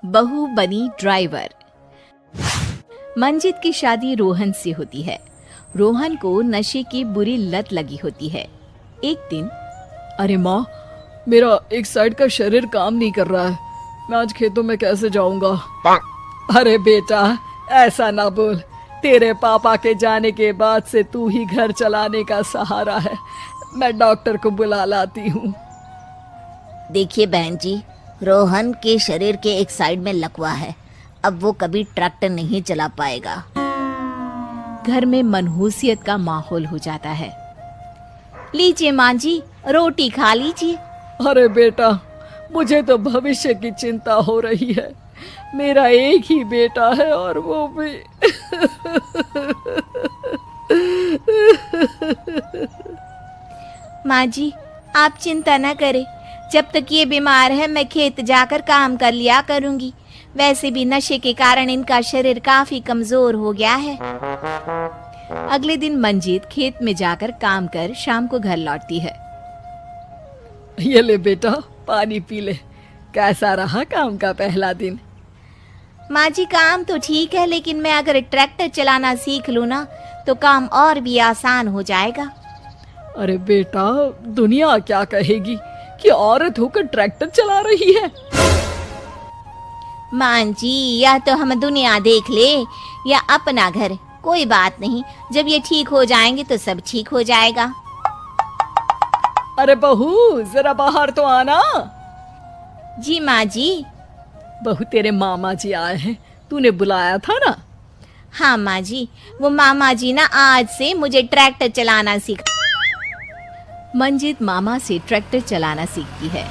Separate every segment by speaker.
Speaker 1: बहू बनी ड्राइवर। मंजित की शादी रोहन से होती है। रोहन को नशे की बुरी लत लगी होती है। एक दिन,
Speaker 2: अरे माँ, मेरा एक साइड का शरीर काम नहीं कर रहा है। मैं आज खेतों में कैसे जाऊंगा? अरे बेटा, ऐसा ना बोल। तेरे पापा के जाने के बाद से तू ही घर चलाने का सहारा है। मैं डॉक्टर को बुला लाती हूँ।
Speaker 3: देखिए बहन जी, रोहन के शरीर के एक साइड में लकवा है। अब वो कभी ट्रैक्टर नहीं चला पाएगा।
Speaker 1: घर में मनहूसियत का माहौल हो जाता है। लीजिए माँ जी, रोटी खा लीजिए।
Speaker 2: अरे बेटा, मुझे तो भविष्य की चिंता हो रही है। मेरा एक ही बेटा है और वो भी
Speaker 1: माँ जी, आप चिंता न करें। जब तक ये बीमार है मैं खेत जाकर काम कर लिया करूंगी। वैसे भी नशे के कारण इनका शरीर काफी कमजोर हो गया है। अगले दिन मंजीत खेत में जाकर काम कर शाम को घर लौटती है।
Speaker 2: ये ले बेटा, पानी पी ले। कैसा रहा काम का पहला दिन?
Speaker 1: माँ जी, काम तो ठीक है, लेकिन मैं अगर ट्रैक्टर चलाना सीख लूँ ना तो काम और भी आसान हो जाएगा।
Speaker 2: अरे बेटा, दुनिया क्या कहेगी कि औरत होकर ट्रैक्टर चला रही है।
Speaker 1: माँ जी, या तो हम दुनिया देख ले या अपना घर, कोई बात नहीं। जब ये ठीक हो जाएंगे तो सब ठीक हो जाएगा।
Speaker 2: अरे बहू, जरा बाहर तो आना।
Speaker 1: जी माँ जी।
Speaker 2: बहू, तेरे मामा जी आए हैं, तूने बुलाया था ना?
Speaker 1: हाँ माँ जी, वो मामा जी ना आज से मुझे ट्रैक्टर चलाना सीखा। मंजित मामा से ट्रैक्टर चलाना सीखती है।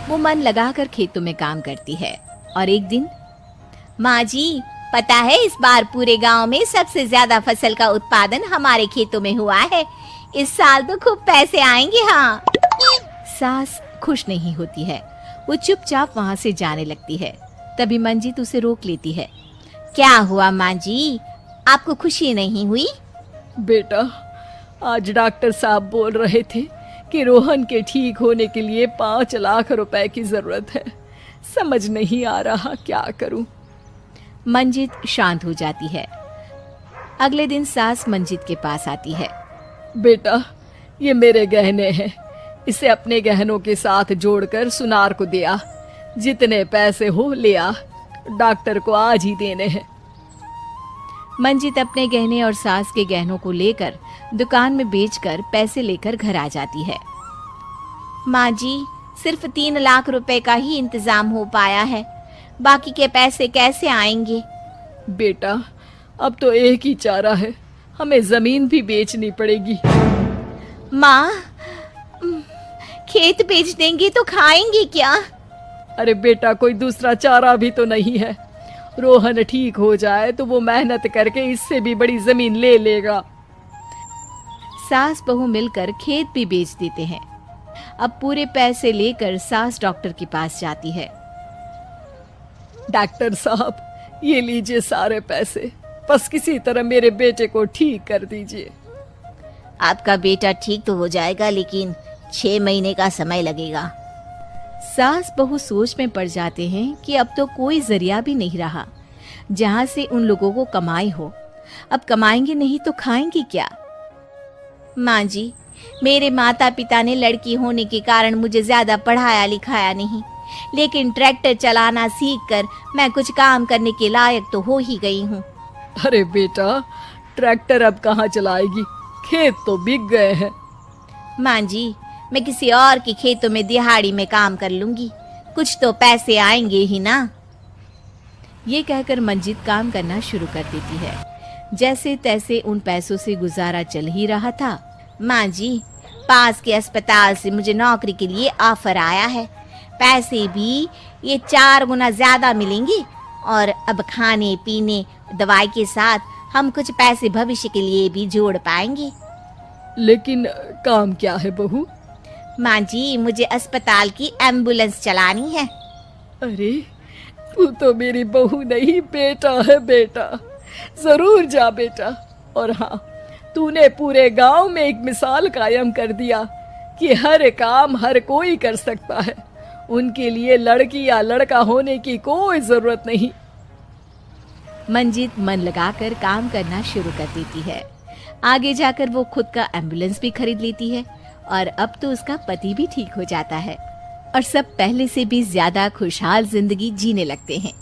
Speaker 1: वो मन लगाकर खेतों में काम करती है। और एक दिन, माँ जी, पता है इस बार पूरे गांव में सबसे ज्यादा फसल का उत्पादन हमारे खेतों में हुआ है। इस साल तो खूब पैसे आएंगे। हाँ। सास खुश नहीं होती है। वो चुपचाप वहाँ से जाने लगती है। तभी मंजित उसे रोक लेती है। क्या हुआ माँ जी, आपको खुशी नहीं हुई?
Speaker 2: बेटा, आज डॉक्टर साहब बोल रहे थे कि रोहन के ठीक होने के लिए 5 लाख रुपए की जरूरत है। समझ नहीं आ रहा क्या करूं।
Speaker 1: मंजित शांत हो जाती है। अगले दिन सास मंजित के पास आती है।
Speaker 2: बेटा, ये मेरे गहने हैं। इसे अपने गहनों के साथ जोड़कर सुनार को दे आ। जितने पैसे हो ले आ। डॉक्टर को आज ही देने हैं।
Speaker 1: मंजित अपने गहने और सास के गहनों को लेकर दुकान में बेचकर पैसे लेकर घर आ जाती है। माँ जी, सिर्फ 3 लाख रुपए का ही इंतजाम हो पाया है। बाकी के पैसे कैसे आएंगे?
Speaker 2: बेटा, अब तो एक ही चारा है, हमें जमीन भी बेचनी पड़ेगी।
Speaker 1: माँ, खेत बेच देंगे तो खाएंगे क्या?
Speaker 2: अरे बेटा, कोई दूसरा चारा भी तो नहीं है। रोहन ठीक हो जाए तो वो मेहनत करके इससे भी बड़ी जमीन ले लेगा।
Speaker 1: सास बहू मिलकर खेत भी बेच देते हैं। अब पूरे पैसे लेकर सास डॉक्टर के पास जाती है।
Speaker 2: डॉक्टर साहब, ये लीजिए सारे पैसे। बस किसी तरह मेरे बेटे को ठीक कर दीजिए।
Speaker 3: आपका बेटा ठीक तो हो जाएगा, लेकिन 6 महीने का समय लगेगा।
Speaker 1: सास बहू सोच में पड़ जाते हैं कि अब तो कोई जरिया भी नहीं रहा जहां से उन लोगों को कमाई हो। अब कमाएंगे नहीं तो खाएंगे क्या? माँ जी, मेरे माता पिता ने लड़की होने के कारण मुझे ज्यादा पढ़ाया लिखाया नहीं, लेकिन ट्रैक्टर चलाना सीखकर मैं कुछ काम करने के लायक तो हो ही गई हूँ।
Speaker 2: अरे बेटा, ट्रैक्टर अब कहाँ चलाएगी? खेत तो बिक गए हैं।
Speaker 1: माँ जी, मैं किसी और के खेतों में दिहाड़ी में काम कर लूंगी, कुछ तो पैसे आएंगे ही ना। ये कहकर मंजित काम करना शुरू कर देती है। जैसे तैसे उन पैसों से गुजारा चल ही रहा था। माँ जी, पास के अस्पताल से मुझे नौकरी के लिए ऑफर आया है। पैसे भी ये 4 गुना ज्यादा मिलेंगे और अब खाने पीने दवाई के साथ हम कुछ पैसे भविष्य के लिए भी जोड़ पाएंगे।
Speaker 2: लेकिन काम क्या है बहू?
Speaker 1: माँ जी, मुझे अस्पताल की एम्बुलेंस चलानी है।
Speaker 2: अरे, तू तो मेरी बहू नहीं, बेटा है। बेटा, जरूर जा बेटा। और हाँ, तूने पूरे गांव में एक मिसाल कायम कर दिया कि हर काम हर कोई कर सकता है। उनके लिए लड़की या लड़का होने की कोई जरूरत नहीं।
Speaker 1: मंजित मन लगाकर काम करना शुरू कर देती है। आगे जाकर वो खुद का एम्बुलेंस भी खरीद लेती है और अब तो उसका पति भी ठीक हो जाता है और सब पहले से भी ज्यादा खुशहाल जिंदगी जीने लगते हैं।